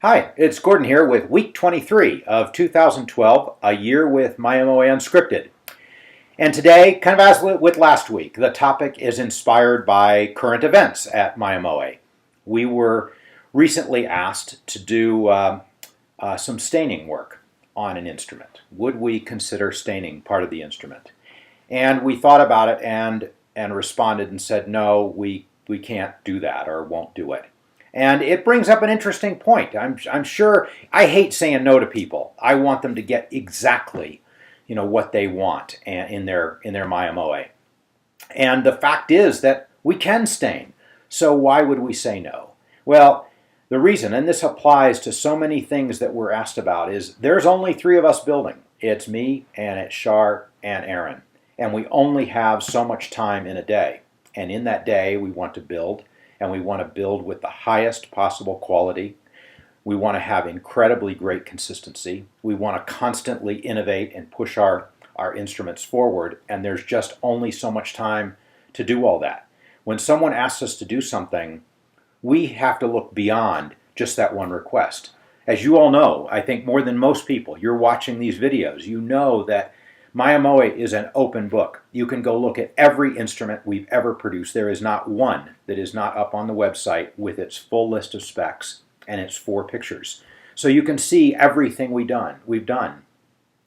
Hi, it's Gordon here with week 23 of 2012, a year with Mya-Moe Unscripted. And today, kind of as with last week, the topic is inspired by current events at Mya-Moe. We were recently asked to do some staining work on an instrument. Would we consider staining part of the instrument? And we thought about it and responded and said, no, we can't do that or won't do it. And it brings up an interesting point. I'm sure I hate saying no to people. I want them to get exactly, what they want in their Mya-Moe. And the fact is that we can stain. So why would we say no? Well, the reason, and this applies to so many things that we're asked about, is there's only three of us building. It's me, and it's Shar, and Aaron. And we only have so much time in a day. And in that day, we want to build. And we want to build with the highest possible quality. We want to have incredibly great consistency. We want to constantly innovate and push our instruments forward, and there's just only so much time to do all that. When someone asks us to do something, we have to look beyond just that one request. As you all know, I think more than most people, you're watching these videos, you know that Mya-Moe is an open book. You can go look at every instrument we've ever produced. There is not one that is not up on the website with its full list of specs and its 4 pictures. So you can see everything we've done.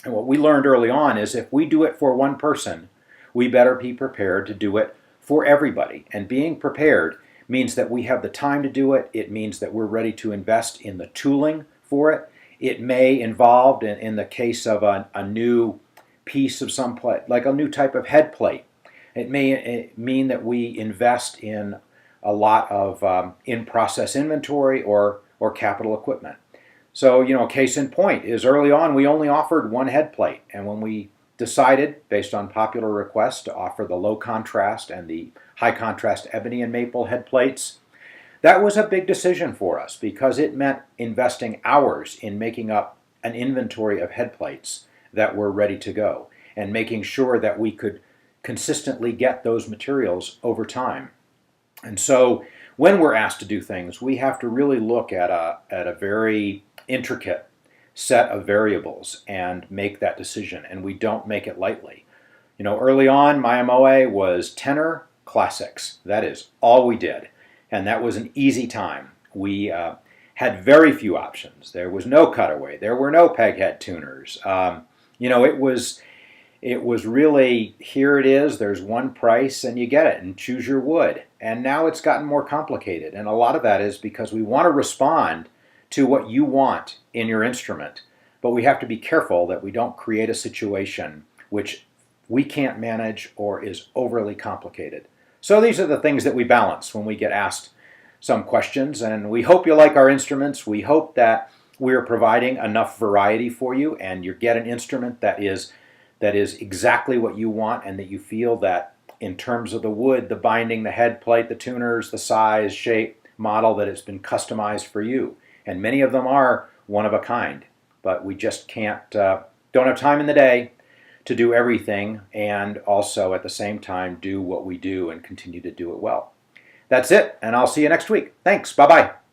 And what we learned early on is if we do it for one person, we better be prepared to do it for everybody. And being prepared means that we have the time to do it. It means that we're ready to invest in the tooling for it. It may involve, in the case of a new piece of some plate, like a new type of head plate. It may mean that we invest in a lot of in-process inventory or capital equipment. So, a case in point is early on we only offered one head plate, and when we decided, based on popular requests, to offer the low contrast and the high contrast ebony and maple head plates, that was a big decision for us because it meant investing hours in making up an inventory of head plates that were ready to go and making sure that we could consistently get those materials over time. And so when we're asked to do things, we have to really look at a very intricate set of variables and make that decision, and we don't make it lightly. Early on, Mya-Moe was tenor classics. That is all we did, and that was an easy time. We had very few options. There was no cutaway. There were no peghead tuners. It was really, here it is, there's one price and you get it and choose your wood. And now it's gotten more complicated. And a lot of that is because we want to respond to what you want in your instrument. But we have to be careful that we don't create a situation which we can't manage or is overly complicated. So these are the things that we balance when we get asked some questions. And we hope you like our instruments. We hope that we're providing enough variety for you and you get an instrument that is exactly what you want and that you feel that in terms of the wood, the binding, the head plate, the tuners, the size, shape, model, that it's been customized for you. And many of them are one of a kind, but we just don't have time in the day to do everything and also at the same time do what we do and continue to do it well. That's it, and I'll see you next week. Thanks. Bye-bye.